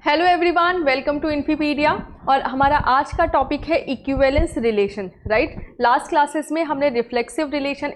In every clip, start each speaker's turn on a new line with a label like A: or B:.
A: Hello everyone, welcome to Infipedia. और हमारा आज का टॉपिक है equivalence relation, right. Last classes में हमने reflexive relation,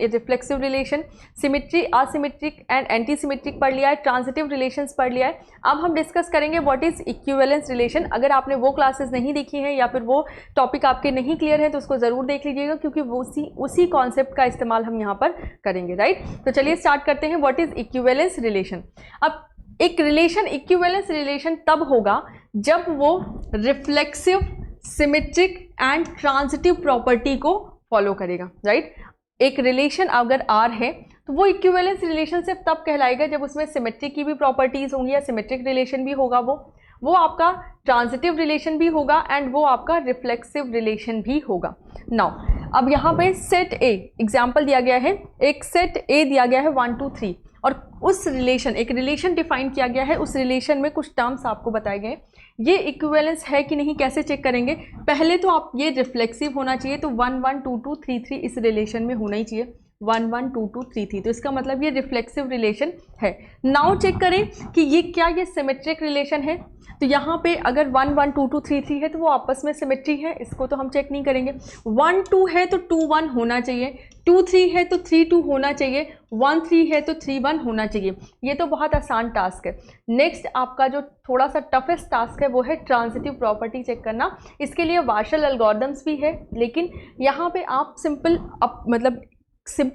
A: symmetry, asymmetric and anti symmetric पढ़ लिया है, ट्रांजिटिव रिलेशंस पढ़ लिया है। अब हम डिस्कस करेंगे व्हाट इज़ इक्विवेलेंस रिलेशन। अगर आपने वो क्लासेस नहीं देखी हैं या फिर वो टॉपिक आपके नहीं क्लियर है तो उसको ज़रूर देख लीजिएगा, क्योंकि वो उसी कॉन्सेप्ट का इस्तेमाल हम यहाँ पर करेंगे, राइट। तो चलिए स्टार्ट करते हैं। What is equivalence relation. अब एक रिलेशन, इक्विवेलेंस रिलेशन तब होगा जब वो reflexive, symmetric and transitive property को फॉलो करेगा, राइट। एक रिलेशन अगर आर है तो वो इक्विवेलेंस रिलेशन सिर्फ तब कहलाएगा जब उसमें सिमेट्रिक की भी प्रॉपर्टीज होंगी या सिमेट्रिक रिलेशन भी होगा, वो आपका ट्रांजिटिव रिलेशन भी होगा एंड वो आपका रिफ्लेक्सिव रिलेशन भी होगा। नाउ अब यहाँ पे सेट ए एग्जाम्पल दिया गया है, एक सेट ए दिया गया है 1 2 3 और उस रिलेशन, एक रिलेशन डिफाइन किया गया है, उस रिलेशन में कुछ टर्म्स आपको बताए गए। ये इक्विवेलेंस है कि नहीं कैसे चेक करेंगे? पहले तो आप ये रिफ्लेक्सिव होना चाहिए, तो 1 1 2 2 3 3 इस रिलेशन में होना ही चाहिए, 1 1 2 2 3 3, तो इसका मतलब ये रिफ्लेक्सिव रिलेशन है। नाउ चेक करें कि ये क्या ये सिमेट्रिक रिलेशन है। तो यहाँ पे अगर 1 1 2 2 3 3 है तो वो आपस में सिमेट्री है, इसको तो हम चेक नहीं करेंगे। 1 2 है तो 2 1 होना चाहिए, 2 3 है तो 3 2 होना चाहिए, 1 3 है तो 3 1 होना चाहिए। ये तो बहुत आसान टास्क है। नेक्स्ट आपका जो थोड़ा सा टफेस्ट टास्क है वो है ट्रांजिटिव प्रॉपर्टी चेक करना। इसके लिए वार्शल एल्गोरिथम्स भी है, लेकिन यहाँ पे आप सिंपल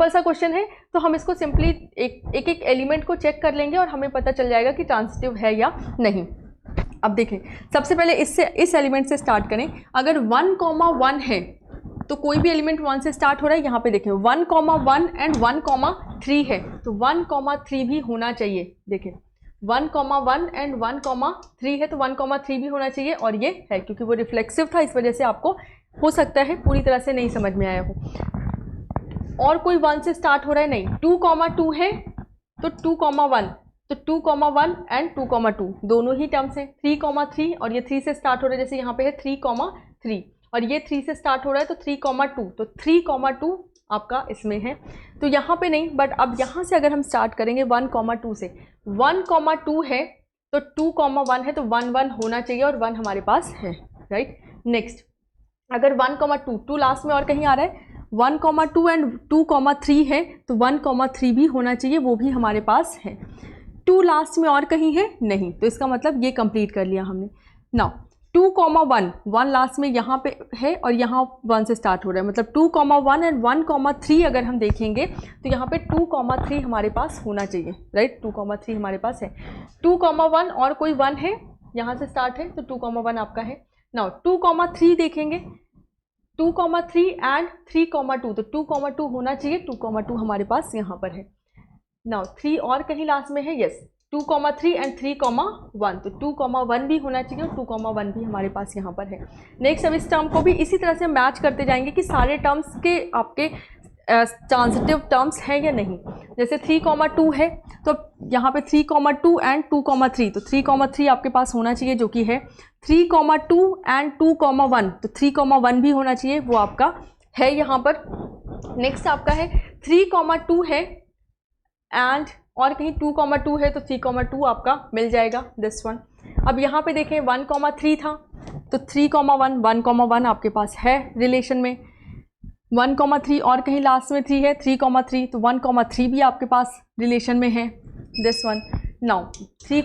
A: सा क्वेश्चन है तो हम इसको सिंपली एक एलिमेंट को चेक कर लेंगे और हमें पता चल जाएगा कि ट्रांजिटिव है या नहीं। अब देखें, सबसे पहले इस एलिमेंट से स्टार्ट करें। अगर 1 1 है तो कोई भी एलिमेंट 1 से स्टार्ट हो रहा है। यहाँ पे देखें 1 1 एंड 1 3 है तो 1 3 भी होना चाहिए। देखें 1 1 एंड 1 3 है तो 1 3 भी होना चाहिए, और ये है क्योंकि वो रिफ्लेक्सिव था, इस वजह से आपको हो सकता है पूरी तरह से नहीं समझ में आया हो। और कोई 1 से स्टार्ट हो रहा है नहीं, 2 2 है तो 2 1, तो 2 1 एंड 2 2 दोनों ही टर्म्स हैं। 3 3 और ये 3 से स्टार्ट हो रहा है, जैसे यहाँ पे है 3 3 और ये 3 से स्टार्ट हो रहा है तो 3 2, तो 3 2 आपका इसमें है, तो यहाँ पे नहीं। बट अब यहाँ से अगर हम स्टार्ट करेंगे 1 2 से, 1 2 है तो 2 1 है तो 1 1 होना चाहिए और 1 हमारे पास है, राइट। नेक्स्ट अगर 1 2 लास्ट में और कहीं आ रहा है, 1 2 एंड 2 3 है तो 1 3 भी होना चाहिए, वो भी हमारे पास है। 2 लास्ट में और कहीं है नहीं, तो इसका मतलब ये कंप्लीट कर लिया हमने। नाउ 2 1 लास्ट में यहाँ पे है और यहाँ 1 से स्टार्ट हो रहा है, मतलब 2 1 एंड 1 3 अगर हम देखेंगे तो यहाँ पे 2 3 हमारे पास होना चाहिए, राइट। 2 3 हमारे पास है। 2 1 और कोई 1 है, यहाँ से स्टार्ट है तो 2 1 आपका है। नाउ 2 3 देखेंगे, 2 3 एंड 3 2, तो 2 2 होना चाहिए, 2 2 हमारे पास यहाँ पर है। नाउ 3 और कहीं लास्ट में है, यस 2 3 एंड 3 1, तो 2 1 भी होना चाहिए और 2 1 भी हमारे पास यहाँ पर है। नेक्स्ट अब इस टर्म को भी इसी तरह से मैच करते जाएंगे कि सारे टर्म्स के आपके ट्रांजिटिव टर्म्स हैं या नहीं। जैसे 3 2 है तो यहाँ पे 3 2 एंड 2 3, तो 3 3 आपके पास होना चाहिए जो कि है। 3 2 एंड 2 1, तो 3 1 भी होना चाहिए, वो आपका है यहाँ पर। नेक्स्ट आपका है 3 2 है एंड और कहीं 2 2 है तो 3 2 आपका मिल जाएगा, दिस वन। अब यहाँ पे देखें 1 3 था तो 3 1 1 आपके पास है रिलेशन में। 1 3 और कहीं लास्ट में 3 है, 3 3, तो 1 3 भी आपके पास रिलेशन में है, दिस वन। नाउ 3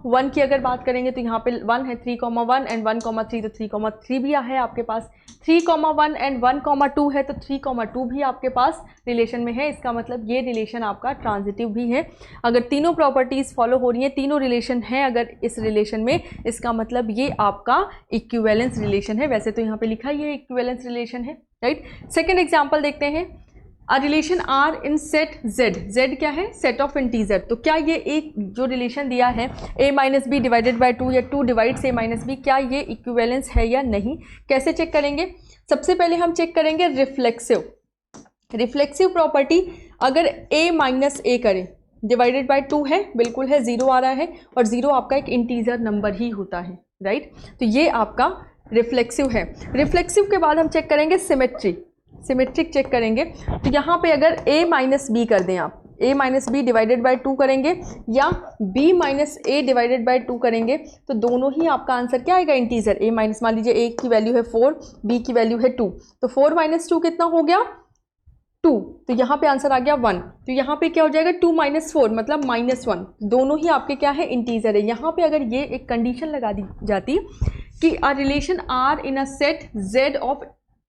A: 1 की अगर बात करेंगे तो यहाँ पे 1 है, 3 1 एंड 1 3, तो 3 3 भी है आपके पास। 3 1 एंड 1 2 है तो 3 2 भी आपके पास रिलेशन में है, इसका मतलब ये रिलेशन आपका ट्रांजिटिव भी है। अगर तीनों प्रॉपर्टीज़ फॉलो हो रही हैं, तीनों रिलेशन हैं अगर इस रिलेशन में, इसका मतलब ये आपका इक्विवेलेंस रिलेशन है। वैसे तो यहाँ पे लिखा ये इक्विवेलेंस रिलेशन है, राइट। सेकेंड एग्जाम्पल देखते हैं। A relation R in set Z, Z क्या है? Set of integer. तो क्या ये एक जो रिलेशन दिया है a minus B divided by 2 या 2 डिवाइड्स a माइनस बी, क्या ये इक्विवेलेंस है या नहीं? कैसे चेक करेंगे? सबसे पहले हम चेक करेंगे रिफ्लेक्सिव प्रॉपर्टी। अगर a माइनस a करें डिवाइडेड बाई 2 है, बिल्कुल है, 0 आ रहा है और 0 आपका एक इंटीजर नंबर ही होता है, राइट। तो ये आपका रिफ्लेक्सिव है। रिफ्लेक्सिव के बाद हम चेक करेंगे सिमेट्रिक चेक करेंगे। तो यहाँ पे अगर a माइनस बी कर दें आप, a minus B divided by 2 करेंगे या b minus A divided by 2 करेंगे तो दोनों ही आपका आंसर क्या आएगा, इंटीजर। a माइनस, मान लीजिए a की वैल्यू है 4, b की वैल्यू है 2, तो 4 माइनस 2 कितना हो गया 2, तो यहाँ पे आंसर आ गया 1। तो यहाँ पे क्या हो जाएगा 2 माइनस 4 मतलब -1, दोनों ही आपके क्या है, इंटीजर है। यहाँ पे अगर ये एक कंडीशन लगा दी जाती कि a relation R in a set z of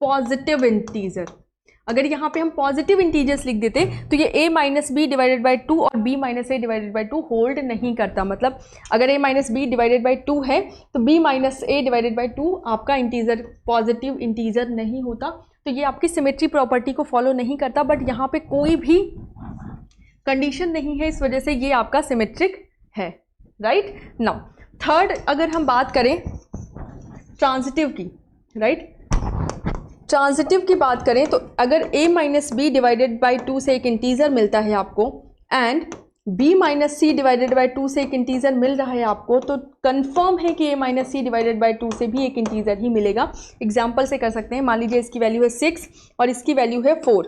A: positive integer, अगर यहाँ पे हम पॉजिटिव इंटीजर्स लिख देते तो ये a minus B divided by 2 और b minus A divided by 2 hold नहीं करता। मतलब अगर a minus B divided by 2 है तो b minus A divided by 2 आपका इंटीजर, पॉजिटिव इंटीजर नहीं होता। तो ये आपकी सिमेट्री प्रॉपर्टी को फॉलो नहीं करता, बट यहाँ पे कोई भी कंडीशन नहीं है, इस वजह से ये आपका सिमेट्रिक है, राइट। नाउ थर्ड, अगर हम बात करें ट्रांजिटिव की, राइट, ट्रांजिटिव की बात करें तो अगर a minus B divided by 2 से एक इंटीजर मिलता है आपको and b minus C divided by 2 से एक इंटीजर मिल रहा है आपको, तो कंफर्म है कि a minus C divided by 2 से भी एक इंटीजर ही मिलेगा। एग्जाम्पल से कर सकते हैं, मान लीजिए इसकी वैल्यू है 6 और इसकी वैल्यू है 4,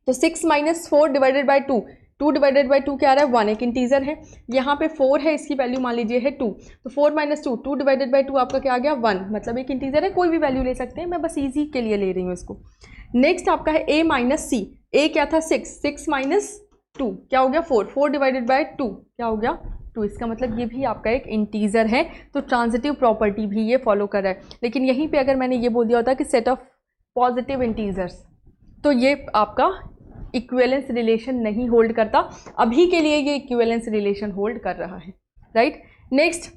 A: तो 6 minus 4 divided by 2, 2 divided by 2 क्या आ रहा है 1, एक इंटीजर है। यहाँ पे 4 है, इसकी वैल्यू मान लीजिए है 2, तो 4 माइनस 2, 2 डिवाइडेड बाई 2 आपका क्या आ गया 1, मतलब एक इंटीजर है, कोई भी वैल्यू ले सकते हैं, मैं बस इजी के लिए ले रही हूँ इसको। नेक्स्ट आपका है a माइनस सी, a क्या था 6, 6 माइनस 2 क्या हो गया 4, 4 डिवाइडेड बाई 2 क्या हो गया 2, इसका मतलब ये भी आपका एक इंटीजर है, तो ट्रांजिटिव प्रॉपर्टी भी ये फॉलो कर रहा है। लेकिन यहीं पे अगर मैंने ये बोल दिया होता कि सेट ऑफ पॉजिटिव इंटीजर्स, तो ये आपका इक्विवेलेंस रिलेशन नहीं होल्ड करता। अभी के लिए ये इक्विवेलेंस रिलेशन होल्ड कर रहा है, right. Next,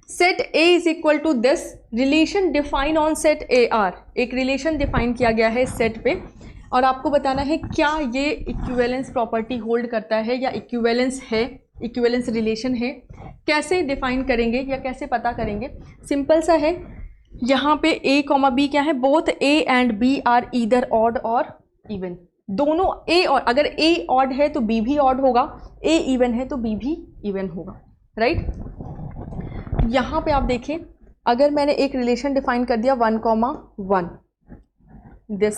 A: set A is equal to this, relation define on set AR, एक रिलेशन डिफाइन किया गया है इस सेट पे और आपको बताना है क्या ये इक्विवेलेंस प्रॉपर्टी होल्ड करता है या इक्विवेलेंस है, इक्विवेलेंस रिलेशन है। कैसे डिफाइन करेंगे या कैसे पता करेंगे, सिंपल सा है, यहाँ पे a, b क्या है, both a and b are either odd और इवन, दोनों a और, अगर a ऑड है तो b भी ऑड होगा, a इवन है तो b भी इवन होगा, राइट। यहाँ पे आप देखें, अगर मैंने एक रिलेशन डिफाइन कर दिया 1,1 this,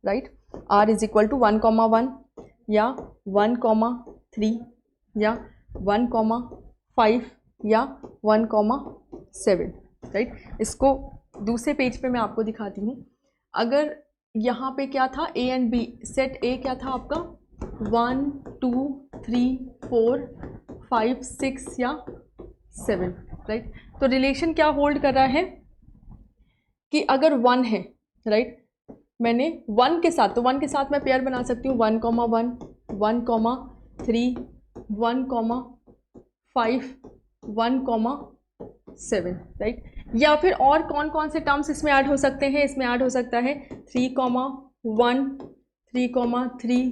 A: right, r is equal to 1,1 या 1,3 या 1,5 या 1,7, राइट। इसको दूसरे पेज पे मैं आपको दिखाती हूँ। अगर यहाँ पे क्या था a and b, set a क्या था आपका 1, 2, 3, 4, 5, 6 या 7, राइट। तो रिलेशन क्या होल्ड कर रहा है कि अगर 1 है, राइट, मैंने 1 के साथ, तो 1 के साथ मैं पेयर बना सकती हूँ 1,1, 1,3, 1,5, 1,7, राइट। या फिर और कौन कौन से टर्म्स इसमें ऐड हो सकते हैं, इसमें ऐड हो सकता है 3,1, 3,3,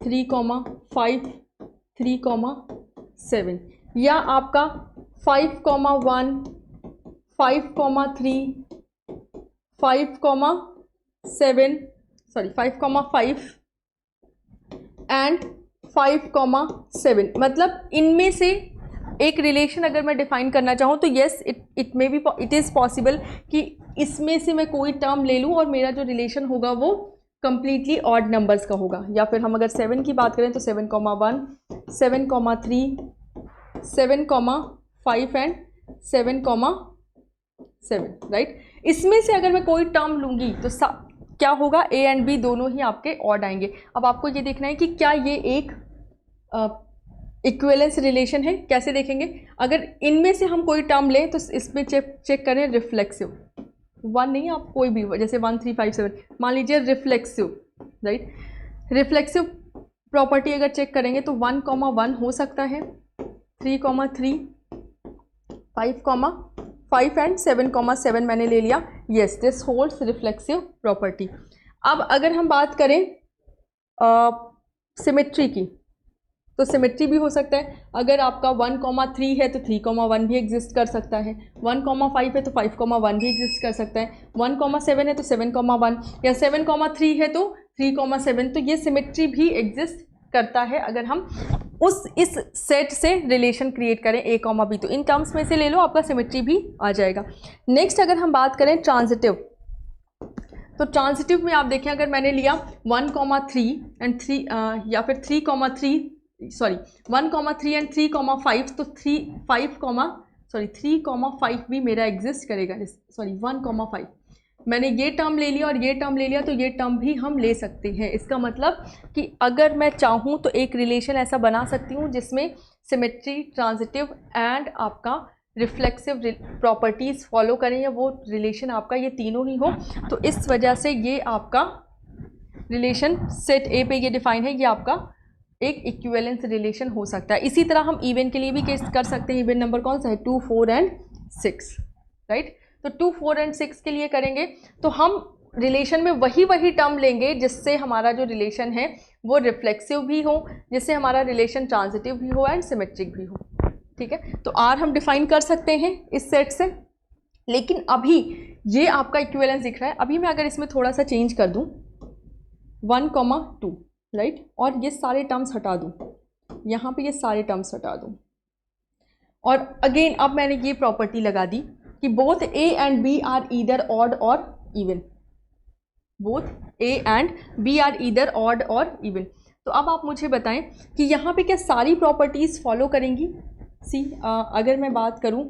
A: 3,5, 3,7 या आपका 5,1, 5,3, 5,7, सॉरी 5,5 एंड 5,7, मतलब इनमें से एक रिलेशन अगर मैं डिफाइन करना चाहूँ तो yes it may be, it is possible कि इसमें से मैं कोई टर्म ले लूँ और मेरा जो रिलेशन होगा वो कम्प्लीटली ऑड नंबर्स का होगा। या फिर हम अगर 7 की बात करें तो 7,1, 7,3, 7,5 एंड 7,7, राइट। इसमें से अगर मैं कोई टर्म लूँगी तो क्या होगा, a एंड b दोनों ही आपके ऑड आएंगे। अब आपको ये देखना है कि क्या ये एक इक्विवेलेंस रिलेशन है। कैसे देखेंगे, अगर इनमें से हम कोई टर्म लें तो इसमें चेक करें रिफ्लेक्सिव, 1 नहीं, आप कोई भी, जैसे 1, 3, 5, 7 मान लीजिए रिफ्लेक्सिव, राइट। रिफ्लेक्सिव प्रॉपर्टी अगर चेक करेंगे तो 1,1 हो सकता है, 3,3, 5,5 एंड 7,7 मैंने ले लिया, yes this holds reflexive property. अब अगर हम बात करें सिमेट्री की, तो सिमेट्री भी हो सकता है, अगर आपका 1,3 है तो 3,1 भी एग्जिस्ट कर सकता है, 1,5 है तो 5,1 भी एग्जिस्ट कर सकता है, 1,7 है तो 7,1 या 7,3 है तो 3,7, तो ये सिमेट्री भी एग्जिस्ट करता है अगर हम इस सेट से रिलेशन क्रिएट करें a, b, तो इन टर्म्स में से ले लो, आपका सिमेट्री भी आ जाएगा। नेक्स्ट अगर हम बात करें ट्रांजिटिव, तो ट्रांजिटिव में आप देखें अगर मैंने लिया 1,3 एंड 3 या फिर 3,3 सॉरी 1,3 एंड 3,5 तो 3,5 भी मेरा एग्जिस्ट करेगा। सॉरी 1,5 मैंने ये टर्म ले लिया और ये टर्म ले लिया तो ये टर्म भी हम ले सकते हैं। इसका मतलब कि अगर मैं चाहूँ तो एक रिलेशन ऐसा बना सकती हूँ जिसमें सिमेट्री, ट्रांजिटिव एंड आपका रिफ्लेक्सिव प्रॉपर्टीज़ फॉलो करें, या वो रिलेशन आपका ये तीनों ही हो। तो इस वजह से ये आपका रिलेशन सेट ए पे ये डिफाइन है, ये आपका एक इक्विवेलेंस रिलेशन हो सकता है। इसी तरह हम इवन के लिए भी केस कर सकते हैं। इवन नंबर कौन सा है? 2, 4 एंड 6, राइट। तो 2, 4 एंड 6 के लिए करेंगे तो हम रिलेशन में वही टर्म लेंगे जिससे हमारा जो रिलेशन है वो रिफ्लेक्सिव भी हो, जिससे हमारा रिलेशन ट्रांजिटिव भी हो एंड सिमेट्रिक भी हो, ठीक है। तो आर हम डिफाइन कर सकते हैं इस सेट से, लेकिन अभी ये आपका इक्विवेलेंस दिख रहा है। अभी मैं अगर इसमें थोड़ा सा चेंज कर दूं 1,2, राइट, और ये सारे टर्म्स हटा दूं, यहाँ पे ये सारे टर्म्स हटा दूं, और अगेन अब मैंने ये प्रॉपर्टी लगा दी कि both A and B are either odd और even, both A and B are either odd और इवन। तो अब आप मुझे बताएं कि यहाँ पे क्या सारी प्रॉपर्टीज़ फॉलो करेंगी? अगर मैं बात करूँ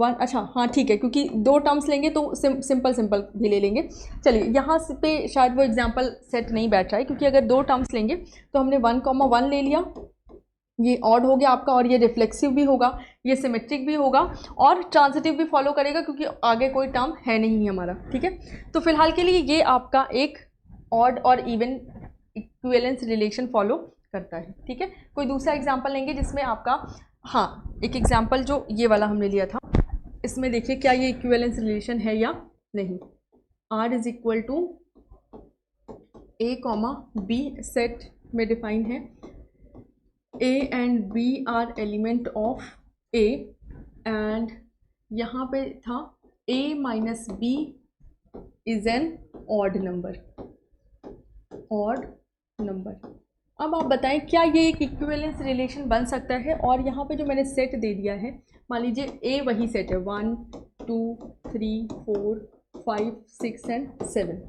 A: अच्छा हाँ ठीक है, क्योंकि 2 टर्म्स लेंगे तो सिंपल भी ले लेंगे। चलिए यहाँ पे शायद वो एग्जांपल सेट नहीं बैठ रहा है, क्योंकि अगर 2 टर्म्स लेंगे तो हमने 1,1 ले लिया, ये ऑड हो गया आपका, और ये रिफ्लेक्सिव भी होगा, ये सिमेट्रिक भी होगा और ट्रांजिटिव भी फॉलो करेगा, क्योंकि आगे कोई टर्म है नहीं हमारा, ठीक है। तो फिलहाल के लिए ये आपका एक ऑड और इवन इक्विवेलेंस रिलेशन फॉलो करता है, ठीक है। कोई दूसरा एग्जांपल लेंगे जिसमें आपका, हाँ एक एग्जांपल जो ये वाला हमने लिया था, इसमें देखिए क्या ये इक्विवेलेंस रिलेशन है या नहीं। R is equal to A, B set में डिफाइन है, A and B are element of A, and यहाँ पे था A minus B is an odd number, अब आप बताएं क्या ये एक इक्विवेलेंस रिलेशन बन सकता है? और यहाँ पे जो मैंने सेट दे दिया है, मान लीजिए A वही सेट है 1, 2, 3, 4, 5, 6 and 7,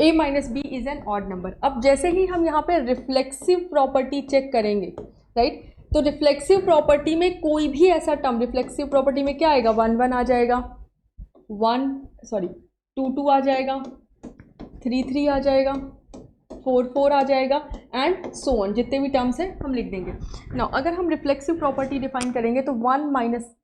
A: A minus B is an odd number. अब जैसे ही हम यहाँ पे रिफ्लेक्सिव प्रॉपर्टी चेक करेंगे, राइट, तो रिफ्लेक्सिव प्रॉपर्टी में कोई भी ऐसा टर्म, रिफ्लेक्सिव प्रॉपर्टी में क्या आएगा? 1, 1 आ जाएगा, 2, 2 आ जाएगा, 3, 3 आ जाएगा, 4, 4 आ जाएगा एंड सो ऑन, जितने भी टर्म्स हैं हम लिख देंगे। नाउ अगर हम रिफ्लेक्सिव प्रॉपर्टी डिफाइन करेंगे तो 1 माइनस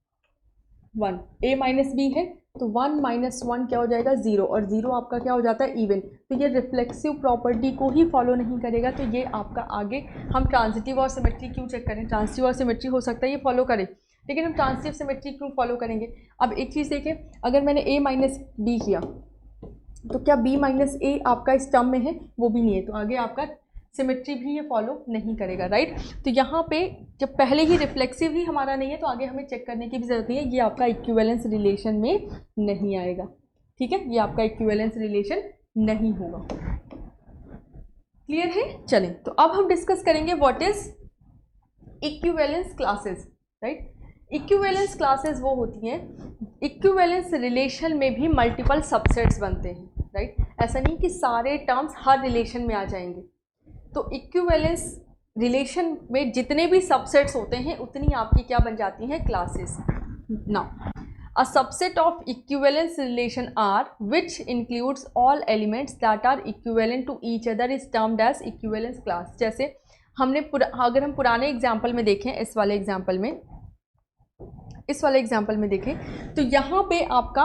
A: 1 A माइनस बी है, तो 1 माइनस 1 क्या हो जाएगा? 0, और 0 आपका क्या हो जाता है? इवन। तो ये रिफ्लेक्सिव प्रॉपर्टी को ही फॉलो नहीं करेगा, तो ये आपका आगे हम ट्रांजिटिव और सिमेट्री क्यों चेक करें? ट्रांजिटिव और सिमेट्री हो सकता है ये फॉलो करें, लेकिन हम ट्रांजिटिव सिमेट्री क्यों फॉलो करेंगे? अब एक चीज़ देखें, अगर मैंने A माइनस बी किया तो क्या B माइनस A आपका इस टर्म में है? वो भी नहीं है, तो आगे आपका सिमेट्री भी ये फॉलो नहीं करेगा, राइट। तो यहाँ पे जब पहले ही रिफ्लेक्सिव ही हमारा नहीं है तो आगे हमें चेक करने की भी ज़रूरत नहीं है, ये आपका इक्विवेलेंस रिलेशन में नहीं आएगा, ठीक है, ये आपका इक्विवेलेंस रिलेशन नहीं होगा। क्लियर है? चलें, तो अब हम डिस्कस करेंगे what is equivalence classes, right. Equivalence classes वो होती हैं, इक्विवेलेंस रिलेशन में भी मल्टीपल सबसेट्स बनते हैं, राइट। ऐसा नहीं कि सारे टर्म्स हर रिलेशन में आ जाएंगे। तो इक्विवेलेंस रिलेशन में जितने भी सबसेट्स होते हैं उतनी आपकी क्या बन जाती हैं? Classes. Now a subset of equivalence relation R which includes all elements that are equivalent to each other is termed as equivalence class. जैसे हमने अगर हम पुराने एग्जाम्पल में देखें, इस वाले एग्जाम्पल में देखें तो यहाँ पे आपका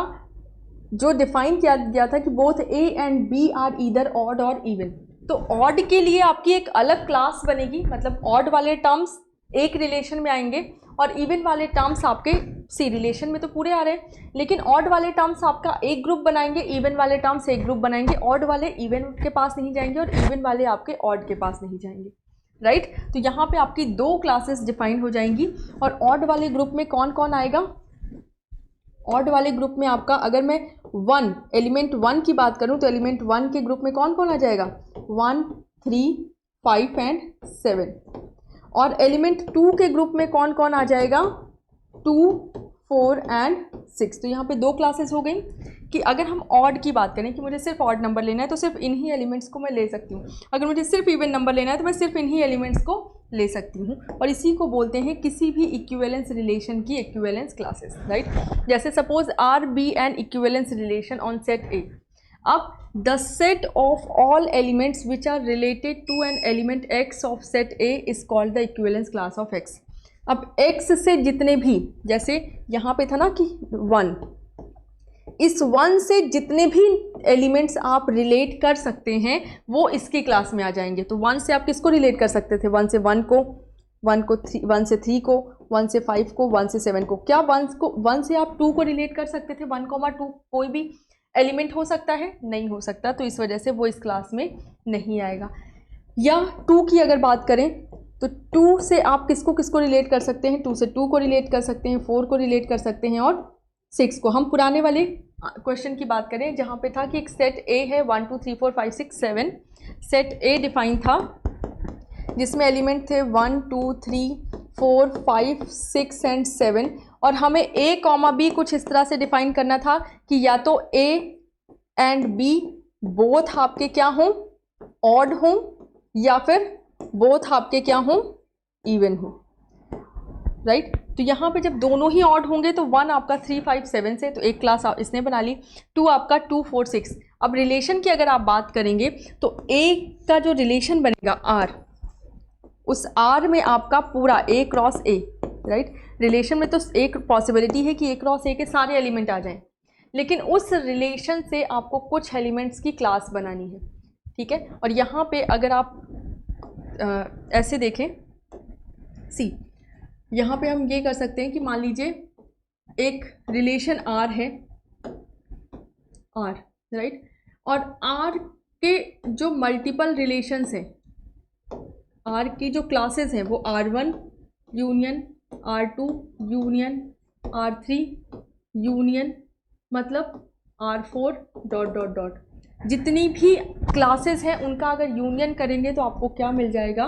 A: जो डिफाइन किया गया था कि both A and B are either odd और इवन। तो ऑड के लिए आपकी एक अलग क्लास बनेगी, मतलब ऑड वाले टर्म्स एक रिलेशन में आएंगे और इवन वाले टर्म्स आपके सी रिलेशन में तो पूरे आ रहे हैं, लेकिन ऑड वाले टर्म्स आपका एक ग्रुप बनाएंगे, इवन वाले टर्म्स एक ग्रुप बनाएंगे। ऑड वाले इवन के पास नहीं जाएंगे और इवन वाले आपके ऑड के पास नहीं जाएंगे, राइट। तो यहाँ पे आपकी 2 क्लासेस डिफाइन हो जाएंगी। और ऑड वाले ग्रुप में कौन कौन आएगा? ऑड वाले ग्रुप में आपका, अगर मैं एलिमेंट 1 की बात करूं तो एलिमेंट 1 के ग्रुप में कौन कौन आ जाएगा? 1, 3, 5 एंड 7। और एलिमेंट 2 के ग्रुप में कौन कौन आ जाएगा? 2, 4 एंड 6। तो यहाँ पे 2 क्लासेस हो गई। कि अगर हम ऑड की बात करें कि मुझे सिर्फ ऑड नंबर लेना है तो सिर्फ इन्हीं एलिमेंट्स को मैं ले सकती हूँ, अगर मुझे सिर्फ इवन नंबर लेना है तो मैं सिर्फ इन्हीं एलिमेंट्स को ले सकती हूँ। और इसी को बोलते हैं किसी भी इक्विवेलेंस रिलेशन की इक्विवेलेंस क्लासेस, राइट। जैसे suppose R be an equivalence relation on set A. अब the set of all elements which are related to an element x of set A is called the equivalence class of x. अब x से जितने भी, जैसे यहाँ पे था ना कि 1, इस 1 से जितने भी एलिमेंट्स आप रिलेट कर सकते हैं वो इसकी क्लास में आ जाएंगे। तो 1 से आप किसको रिलेट कर सकते थे? 1 से 1 को, 1 से 3 को, 1 से 5 को, 1 से 7 को। क्या 1 से आप 2 को रिलेट कर सकते थे? 1,2 कोई भी एलिमेंट हो सकता है? नहीं हो सकता, तो इस वजह से वो इस क्लास में नहीं आएगा। या 2 की अगर बात करें तो 2 से आप किसको किसको रिलेट कर सकते हैं? 2 से 2 को रिलेट कर सकते हैं, 4 को रिलेट कर सकते हैं और 6 को। हम पुराने वाले क्वेश्चन की बात करें जहाँ पे था कि एक सेट ए है 1 2 3 4 5 6 7, सेट ए डिफाइन था जिसमें एलिमेंट थे 1 2 3 4 5 6 एंड 7, और हमें ए कॉमा बी कुछ इस तरह से डिफाइन करना था कि या तो ए एंड बी बोथ आपके क्या हों? ऑड हों, या फिर बोथ आपके क्या हों? इवन हो, राइट। तो यहाँ पे जब दोनों ही ऑड होंगे तो 1 आपका 3 5 7 से, तो एक क्लास इसने बना ली। 2 आपका 2 4 6। अब रिलेशन की अगर आप बात करेंगे तो ए का जो रिलेशन बनेगा आर, उस आर में आपका पूरा ए क्रॉस ए, राइट। रिलेशन में तो एक पॉसिबिलिटी है कि ए क्रॉस ए के सारे एलिमेंट आ जाएं, लेकिन उस रिलेशन से आपको कुछ एलिमेंट्स की क्लास बनानी है, ठीक है। और यहाँ पे अगर आप ऐसे देखें, सी यहाँ पे हम ये कर सकते हैं कि मान लीजिए एक रिलेशन आर है, आर, राइट, और आर के जो मल्टीपल रिलेशंस हैं, आर की जो क्लासेस हैं वो R1 union R2 union R3 union मतलब R4 डॉट डॉट डॉट, जितनी भी क्लासेस हैं उनका अगर यूनियन करेंगे तो आपको क्या मिल जाएगा?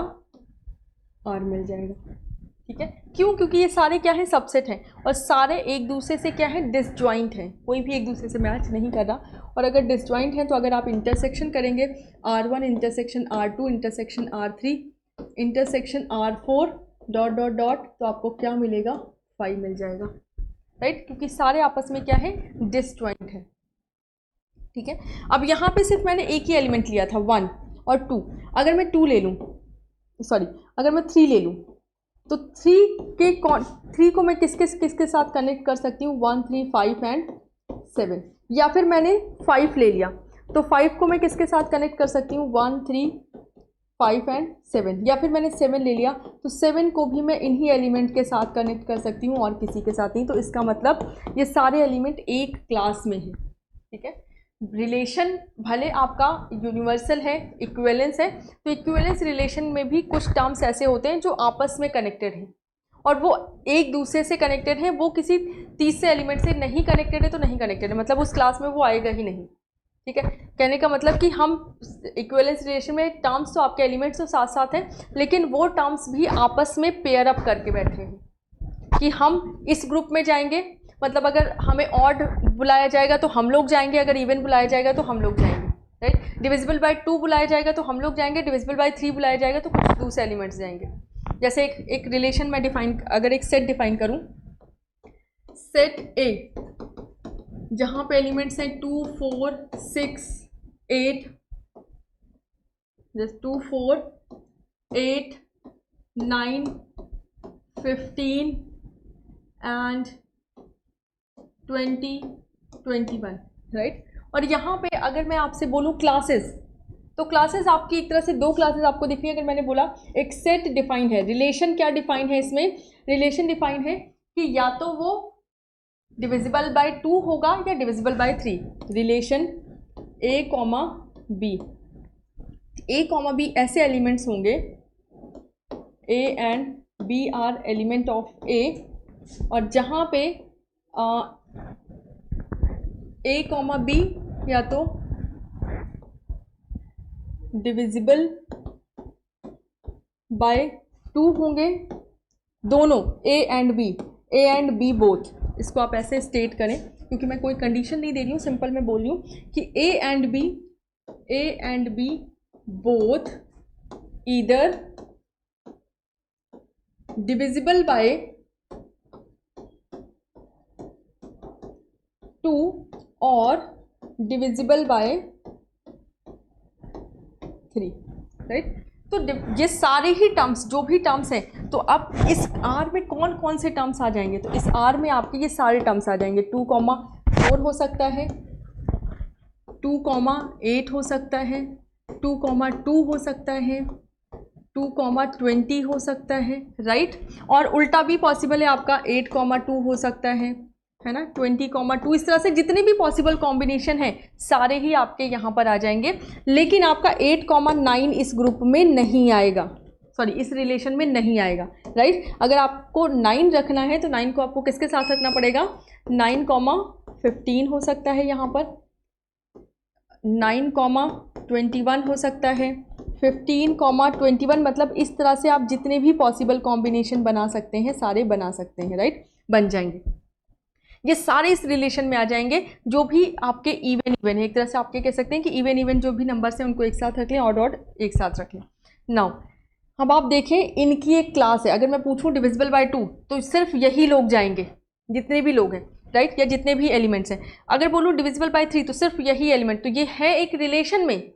A: R मिल जाएगा, ठीक है। क्यों? क्योंकि ये सारे क्या हैं? सबसेट हैं, और सारे एक दूसरे से क्या है? डिसजॉइंट हैं, कोई भी एक दूसरे से मैच नहीं कर रहा। और अगर डिसजॉइंट हैं तो अगर आप इंटरसेक्शन करेंगे R1 intersection R2 intersection R3 intersection R4 dot dot dot, तो आपको क्या मिलेगा? 5 मिल जाएगा, राइट, क्योंकि सारे आपस में क्या है? डिसजॉइंट है, ठीक है। अब यहाँ पे सिर्फ मैंने एक ही एलिमेंट लिया था 1 और 2। अगर मैं 2 ले लूँ, सॉरी, अगर मैं 3 ले लूँ तो 3 को मैं किसके साथ कनेक्ट कर सकती हूँ? 1 3 5 एंड 7। या फिर मैंने 5 ले लिया तो 5 को मैं किसके साथ कनेक्ट कर सकती हूँ? 1 3 5 एंड 7। या फिर मैंने 7 ले लिया तो 7 को भी मैं इन्हीं एलिमेंट के साथ कनेक्ट कर सकती हूँ और किसी के साथ नहीं। तो इसका मतलब ये सारे एलिमेंट एक क्लास में हैं, ठीक है। रिलेशन भले आपका यूनिवर्सल है, इक्विवेलेंस है, तो इक्विवेलेंस रिलेशन में भी कुछ टर्म्स ऐसे होते हैं जो आपस में कनेक्टेड हैं और वो एक दूसरे से कनेक्टेड है, वो किसी तीसरे एलिमेंट से नहीं कनेक्टेड है तो नहीं कनेक्टेड है, मतलब उस क्लास में वो आएगा ही नहीं, ठीक है। कहने का मतलब कि हम इक्विवेलेंस रिलेशन में टर्म्स तो आपके एलिमेंट्स तो साथ साथ हैं, लेकिन वो टर्म्स भी आपस में पेयर अप करके बैठे हैं कि हम इस ग्रुप में जाएंगे, मतलब अगर हमें ऑड बुलाया जाएगा तो हम लोग जाएंगे, अगर इवन बुलाया जाएगा तो हम लोग जाएंगे, राइट। डिविजिबल बाय 2 बुलाया जाएगा तो हम लोग जाएंगे, डिविजिबल बाय 3 बुलाया जाएगा तो कुछ दूसरे एलिमेंट्स जाएंगे। जैसे एक रिलेशन में अगर एक सेट डिफाइन करूं, सेट ए जहां पे एलिमेंट्स हैं 2 4 6 8, जैसे 2 4 8 9 15 एंड 20 21, राइट। और यहाँ पे अगर मैं आपसे बोलूँ क्लासेस, तो क्लासेस आपकी एक तरह से 2 क्लासेस आपको दिख रही है। अगर मैंने बोला एक सेट डिफाइंड है, रिलेशन क्या डिफाइंड है? इसमें रिलेशन डिफाइंड है कि या तो वो डिविजिबल बाय 2 होगा या divisible by 3। Relation a comma b, a comma b ऐसे एलिमेंट्स होंगे, a and B are element of A, और जहाँ पे ए कॉमा बी या तो डिविजिबल बाय 2 होंगे, दोनों ए एंड बी बोथ, इसको आप ऐसे स्टेट करें क्योंकि मैं कोई कंडीशन नहीं दे रही हूँ, सिंपल मैं बोल रही हूँ कि A and B both either divisible by 2 और डिविजिबल बाय 3, राइट। तो ये सारे ही टर्म्स, जो भी टर्म्स हैं, तो अब इस R में कौन कौन से टर्म्स आ जाएंगे, तो इस R में आपके ये सारे टर्म्स आ जाएंगे। 2,4 हो सकता है, 2,8 हो सकता है, 2,2 हो सकता है, 2,20 हो सकता है, राइट। और उल्टा भी पॉसिबल है आपका 8,2 हो सकता है ना, 20,2, इस तरह से जितने भी पॉसिबल कॉम्बिनेशन है सारे ही आपके यहाँ पर आ जाएंगे। लेकिन आपका 8,9 इस ग्रुप में नहीं आएगा, सॉरी इस रिलेशन में नहीं आएगा, राइट। अगर आपको 9 रखना है तो 9 को आपको किसके साथ रखना पड़ेगा, 9,15 हो सकता है यहाँ पर, 9,21 हो सकता है, 15,21, मतलब इस तरह से आप जितने भी पॉसिबल कॉम्बिनेशन बना सकते हैं सारे बना सकते हैं, राइट, बन जाएंगे। ये सारे इस रिलेशन में आ जाएंगे जो भी आपके इवन है। एक तरह से आपके कह सकते हैं कि इवन जो भी नंबर्स हैं उनको एक साथ रख लें, ऑड एक साथ रख लें। नाउ अब आप देखें इनकी एक क्लास है, अगर मैं पूछूं डिविजिबल बाय 2 तो सिर्फ यही लोग जाएंगे, जितने भी लोग हैं, राइट, या जितने भी एलिमेंट्स हैं। अगर बोलूँ डिविजिबल बाय 3 तो सिर्फ यही एलिमेंट, तो ये है एक रिलेशन में,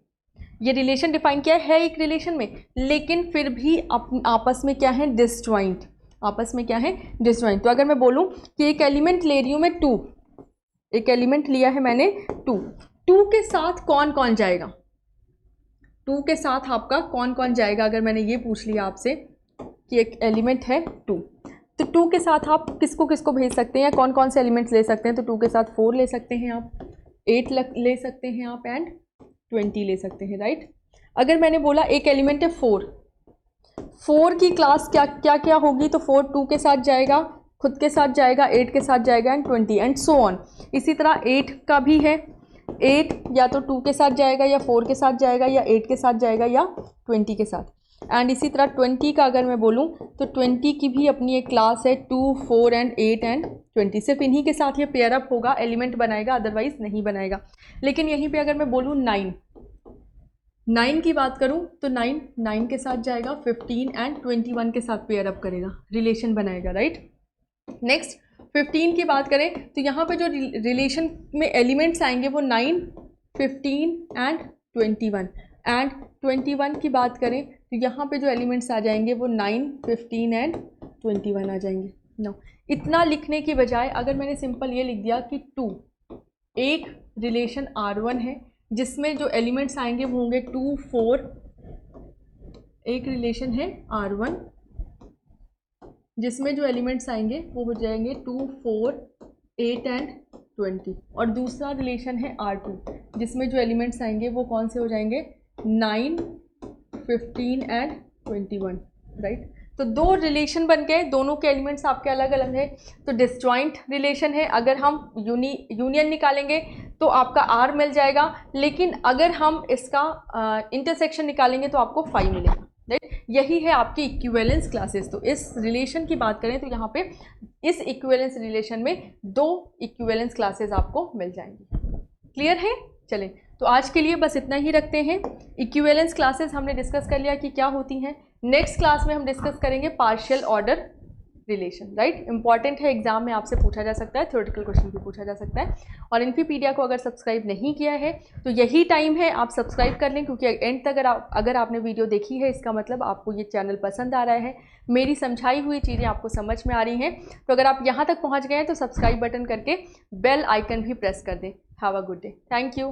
A: ये रिलेशन डिफाइन किया है एक रिलेशन में, लेकिन फिर भी आपस में क्या है, डिसजॉइंट, आपस में क्या है, डिसजॉइंट। तो अगर मैं बोलूं कि एक एलिमेंट ले रही हूं मैं 2, एक एलिमेंट लिया है मैंने 2 के साथ कौन कौन जाएगा, 2 के साथ आपका कौन कौन जाएगा, अगर मैंने ये पूछ लिया आपसे कि एक एलिमेंट है 2, तो 2 के साथ आप किसको किसको भेज सकते हैं या कौन कौन से एलिमेंट्स ले सकते हैं, तो 2 के साथ 4 ले सकते हैं आप, 8 ले सकते हैं आप, एंड 20 ले सकते हैं, राइट। अगर मैंने बोला एक एलिमेंट है 4 की क्लास क्या क्या क्या होगी, तो 4 2 के साथ जाएगा, खुद के साथ जाएगा, 8 के साथ जाएगा, एंड 20 एंड सो ऑन। इसी तरह 8 का भी है, 8 या तो 2 के साथ जाएगा या 4 के साथ जाएगा या 8 के साथ जाएगा या 20 के साथ। एंड इसी तरह 20 का अगर मैं बोलूँ तो 20 की भी अपनी एक क्लास है, 2 4 एंड 8 एंड 20। सिर्फ इन्हीं के साथ ये पेयर अप होगा, एलिमेंट बनाएगा, अदरवाइज नहीं बनाएगा। लेकिन यहीं पे अगर मैं बोलूँ 9 की बात करूं तो 9 के साथ जाएगा, 15 एंड 21 के साथ पेयर अप करेगा, रिलेशन बनाएगा, राइट। नेक्स्ट 15 की बात करें तो यहाँ पे जो रिलेशन में एलिमेंट्स आएंगे वो 9, 15 एंड 21, एंड 21 की बात करें तो यहाँ पे जो एलिमेंट्स आ जाएंगे वो 9, 15 एंड 21 आ जाएंगे। नो, इतना लिखने की बजाय अगर मैंने सिंपल ये लिख दिया कि 2 एक रिलेशन R1 है जिसमें जो एलिमेंट्स आएंगे वो होंगे 2 4, एक रिलेशन है R1 जिसमें जो एलिमेंट्स आएंगे वो हो जाएंगे 2 4 8 एंड 20, और दूसरा रिलेशन है R2 जिसमें जो एलिमेंट्स आएंगे वो कौन से हो जाएंगे 9, 15 एंड 21, राइट। तो दो रिलेशन बन गए, दोनों के एलिमेंट्स आपके अलग अलग हैं, तो डिसजॉइंट रिलेशन है। अगर हम यूनियन निकालेंगे तो आपका R मिल जाएगा, लेकिन अगर हम इसका इंटरसेक्शन निकालेंगे तो आपको 5 मिलेगा, राइट। यही है आपकी इक्विवेलेंस क्लासेस। तो इस रिलेशन की बात करें तो यहाँ पे इस इक्विवेलेंस रिलेशन में 2 इक्विवेलेंस क्लासेस आपको मिल जाएंगी। क्लियर है? चलें, तो आज के लिए बस इतना ही रखते हैं। इक्विवेलेंस क्लासेस हमने डिस्कस कर लिया कि क्या होती हैं। नेक्स्ट क्लास में हम डिस्कस करेंगे partial order relation, right. Important है, एग्जाम में आपसे पूछा जा सकता है, थ्योरेटिकल क्वेश्चन भी पूछा जा सकता है। और इन्फीपीडिया को अगर सब्सक्राइब नहीं किया है तो यही टाइम है, आप सब्सक्राइब कर लें, क्योंकि एंड तक अगर आपने वीडियो देखी है इसका मतलब आपको ये चैनल पसंद आ रहा है, मेरी समझाई हुई चीज़ें आपको समझ में आ रही हैं। तो अगर आप यहाँ तक पहुँच गए हैं तो सब्सक्राइब बटन करके बेल आइकन भी प्रेस कर दें। Have a good day, thank you.